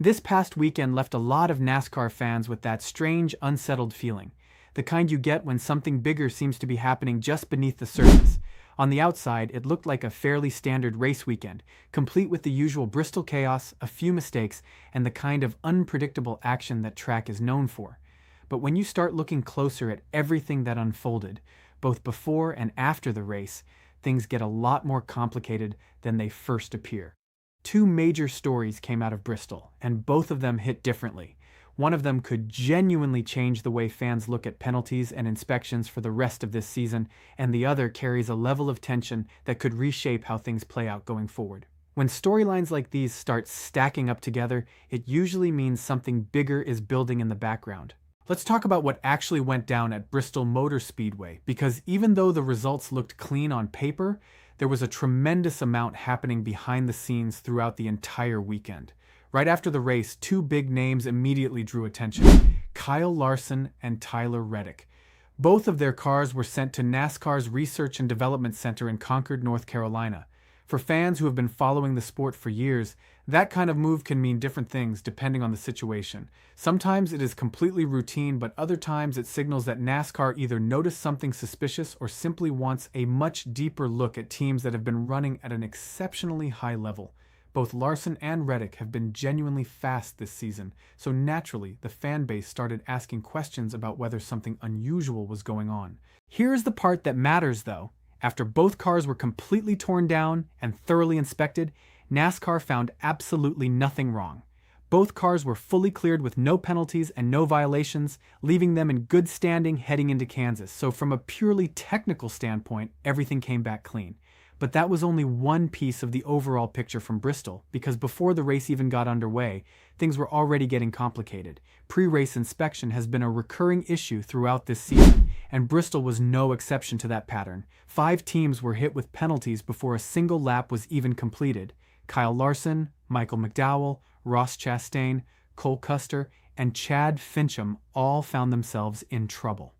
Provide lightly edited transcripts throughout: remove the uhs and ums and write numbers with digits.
This past weekend left a lot of NASCAR fans with that strange, unsettled feeling, the kind you get when something bigger seems to be happening just beneath the surface. On the outside, it looked like a fairly standard race weekend, complete with the usual Bristol chaos, a few mistakes, and the kind of unpredictable action that track is known for. But when you start looking closer at everything that unfolded, both before and after the race, things get a lot more complicated than they first appear. Two major stories came out of Bristol, and both of them hit differently. One of them could genuinely change the way fans look at penalties and inspections for the rest of this season, and the other carries a level of tension that could reshape how things play out going forward. When storylines like these start stacking up together, it usually means something bigger is building in the background. Let's talk about what actually went down at Bristol Motor Speedway, because even though the results looked clean on paper, there was a tremendous amount happening behind the scenes throughout the entire weekend. Right after the race, two big names immediately drew attention: Kyle Larson and Tyler Reddick. Both of their cars were sent to NASCAR's Research and Development Center in Concord, North Carolina. For fans who have been following the sport for years, that kind of move can mean different things depending on the situation. Sometimes it is completely routine, but other times it signals that NASCAR either noticed something suspicious or simply wants a much deeper look at teams that have been running at an exceptionally high level. Both Larson and Reddick have been genuinely fast this season, so naturally the fan base started asking questions about whether something unusual was going on. Here's the part that matters though. After both cars were completely torn down and thoroughly inspected, NASCAR found absolutely nothing wrong. Both cars were fully cleared with no penalties and no violations, leaving them in good standing heading into Kansas. So from a purely technical standpoint, everything came back clean. But that was only one piece of the overall picture from Bristol, because before the race even got underway, things were already getting complicated. Pre-race inspection has been a recurring issue throughout this season, and Bristol was no exception to that pattern. 5 teams were hit with penalties before a single lap was even completed. Kyle Larson, Michael McDowell, Ross Chastain, Cole Custer, and Chad Fincham all found themselves in trouble.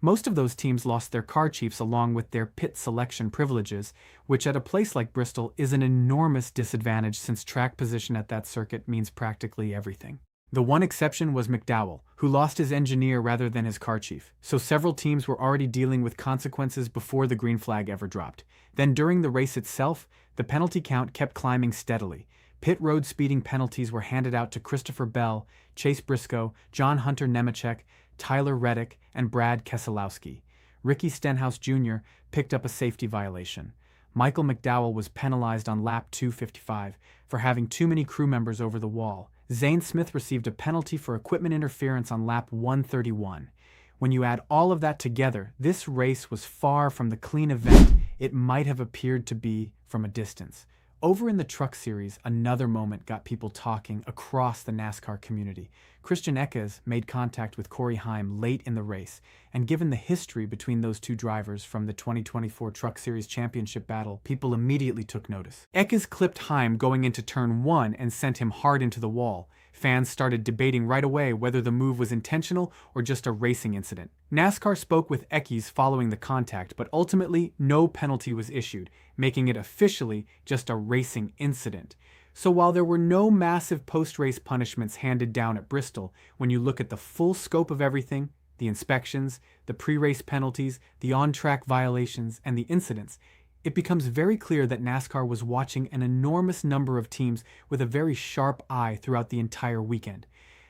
Most of those teams lost their car chiefs along with their pit selection privileges, which at a place like Bristol is an enormous disadvantage since track position at that circuit means practically everything. The one exception was McDowell, who lost his engineer rather than his car chief, so several teams were already dealing with consequences before the green flag ever dropped. Then during the race itself, the penalty count kept climbing steadily. Pit road speeding penalties were handed out to Christopher Bell, Chase Briscoe, John Hunter Nemechek, Tyler Reddick, and Brad Keselowski. Ricky Stenhouse Jr. picked up a safety violation. Michael McDowell was penalized on lap 255 for having too many crew members over the wall. Zane Smith received a penalty for equipment interference on lap 131. When you add all of that together, this race was far from the clean event it might have appeared to be from a distance. Over in the Truck Series, another moment got people talking across the NASCAR community. Christian Eckes made contact with Corey Heim late in the race, and given the history between those two drivers from the 2024 Truck Series Championship battle, people immediately took notice. Eckes clipped Heim going into turn 1 and sent him hard into the wall. Fans started debating right away whether the move was intentional or just a racing incident. NASCAR spoke with Eckes following the contact, but ultimately no penalty was issued, making it officially just a racing incident. So while there were no massive post-race punishments handed down at Bristol, when you look at the full scope of everything, the inspections, the pre-race penalties, the on-track violations, and the incidents, it becomes very clear that NASCAR was watching an enormous number of teams with a very sharp eye throughout the entire weekend.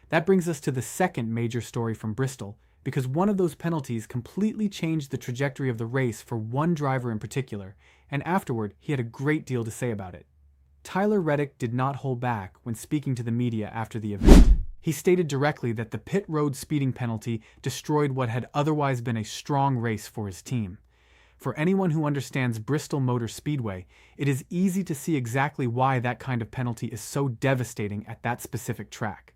That brings us to the second major story from Bristol, because one of those penalties completely changed the trajectory of the race for one driver in particular, and afterward he had a great deal to say about it. Tyler Reddick did not hold back when speaking to the media after the event. He stated directly that the pit road speeding penalty destroyed what had otherwise been a strong race for his team. For anyone who understands Bristol Motor Speedway, it is easy to see exactly why that kind of penalty is so devastating at that specific track.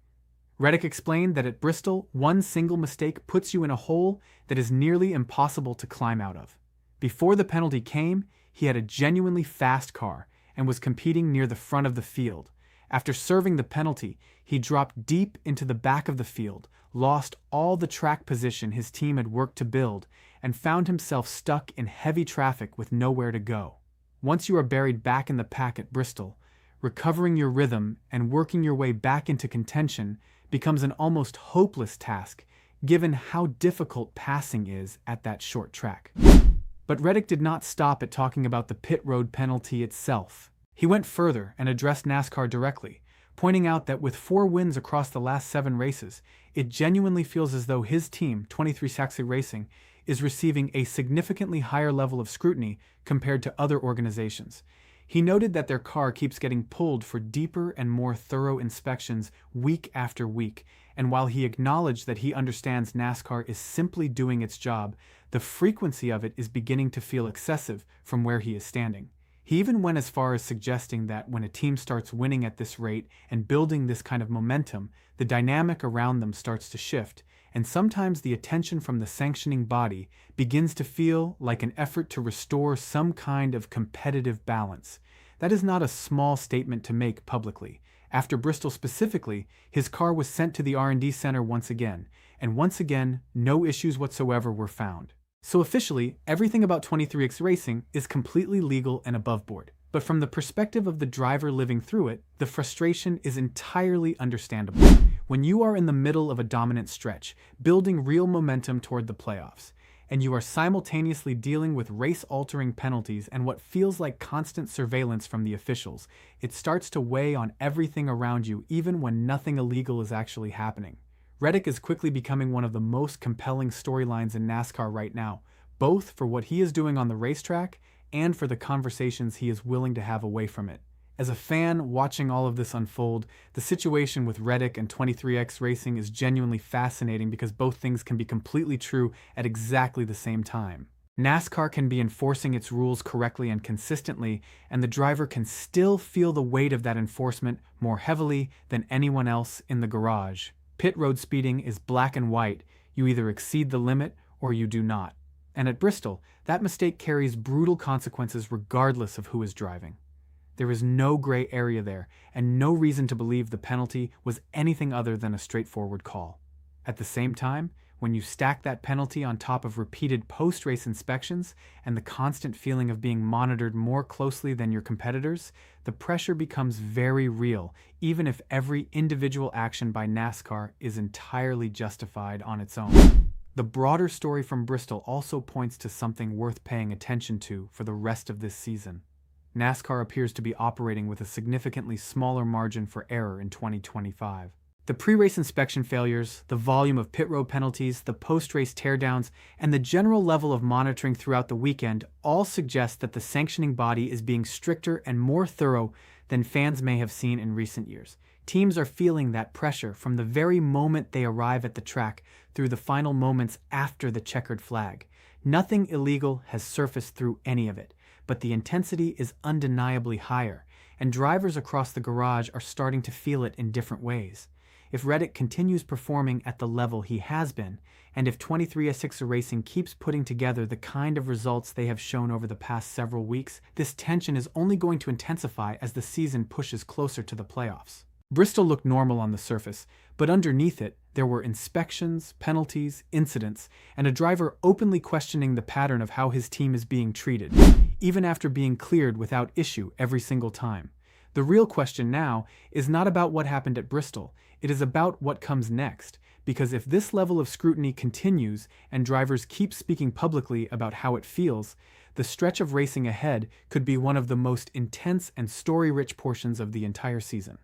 Reddick explained that at Bristol, one single mistake puts you in a hole that is nearly impossible to climb out of. Before the penalty came, he had a genuinely fast car and was competing near the front of the field. After serving the penalty, he dropped deep into the back of the field, lost all the track position his team had worked to build, and found himself stuck in heavy traffic with nowhere to go. Once you are buried back in the pack at Bristol, recovering your rhythm and working your way back into contention becomes an almost hopeless task, given how difficult passing is at that short track. But Reddick did not stop at talking about the pit road penalty itself. He went further and addressed NASCAR directly, pointing out that with 4 wins across the last 7 races, it genuinely feels as though his team, 23 Escalating Racing, is receiving a significantly higher level of scrutiny compared to other organizations. He noted that their car keeps getting pulled for deeper and more thorough inspections week after week, and while he acknowledged that he understands NASCAR is simply doing its job, the frequency of it is beginning to feel excessive from where he is standing. He even went as far as suggesting that when a team starts winning at this rate and building this kind of momentum, the dynamic around them starts to shift, and sometimes the attention from the sanctioning body begins to feel like an effort to restore some kind of competitive balance. That is not a small statement to make publicly. After Bristol specifically, his car was sent to the R&D center once again, and once again, no issues whatsoever were found. So officially, everything about 23X Racing is completely legal and above board. But from the perspective of the driver living through it, the frustration is entirely understandable. When you are in the middle of a dominant stretch, building real momentum toward the playoffs, and you are simultaneously dealing with race-altering penalties and what feels like constant surveillance from the officials, it starts to weigh on everything around you even when nothing illegal is actually happening. Reddick is quickly becoming one of the most compelling storylines in NASCAR right now, both for what he is doing on the racetrack and for the conversations he is willing to have away from it. As a fan watching all of this unfold, the situation with Reddick and 23X Racing is genuinely fascinating because both things can be completely true at exactly the same time. NASCAR can be enforcing its rules correctly and consistently, and the driver can still feel the weight of that enforcement more heavily than anyone else in the garage. Pit road speeding is black and white. You either exceed the limit or you do not. And at Bristol, that mistake carries brutal consequences regardless of who is driving. There is no gray area there, and no reason to believe the penalty was anything other than a straightforward call. At the same time, when you stack that penalty on top of repeated post-race inspections and the constant feeling of being monitored more closely than your competitors, the pressure becomes very real, even if every individual action by NASCAR is entirely justified on its own. The broader story from Bristol also points to something worth paying attention to for the rest of this season. NASCAR appears to be operating with a significantly smaller margin for error in 2025. The pre-race inspection failures, the volume of pit road penalties, the post-race teardowns, and the general level of monitoring throughout the weekend all suggest that the sanctioning body is being stricter and more thorough than fans may have seen in recent years. Teams are feeling that pressure from the very moment they arrive at the track through the final moments after the checkered flag. Nothing illegal has surfaced through any of it, but the intensity is undeniably higher, and drivers across the garage are starting to feel it in different ways. If Reddick continues performing at the level he has been, and if 23S6 Racing keeps putting together the kind of results they have shown over the past several weeks, this tension is only going to intensify as the season pushes closer to the playoffs. Bristol looked normal on the surface, but underneath it, there were inspections, penalties, incidents, and a driver openly questioning the pattern of how his team is being treated, even after being cleared without issue every single time. The real question now is not about what happened at Bristol, it is about what comes next, because if this level of scrutiny continues and drivers keep speaking publicly about how it feels, the stretch of racing ahead could be one of the most intense and story-rich portions of the entire season.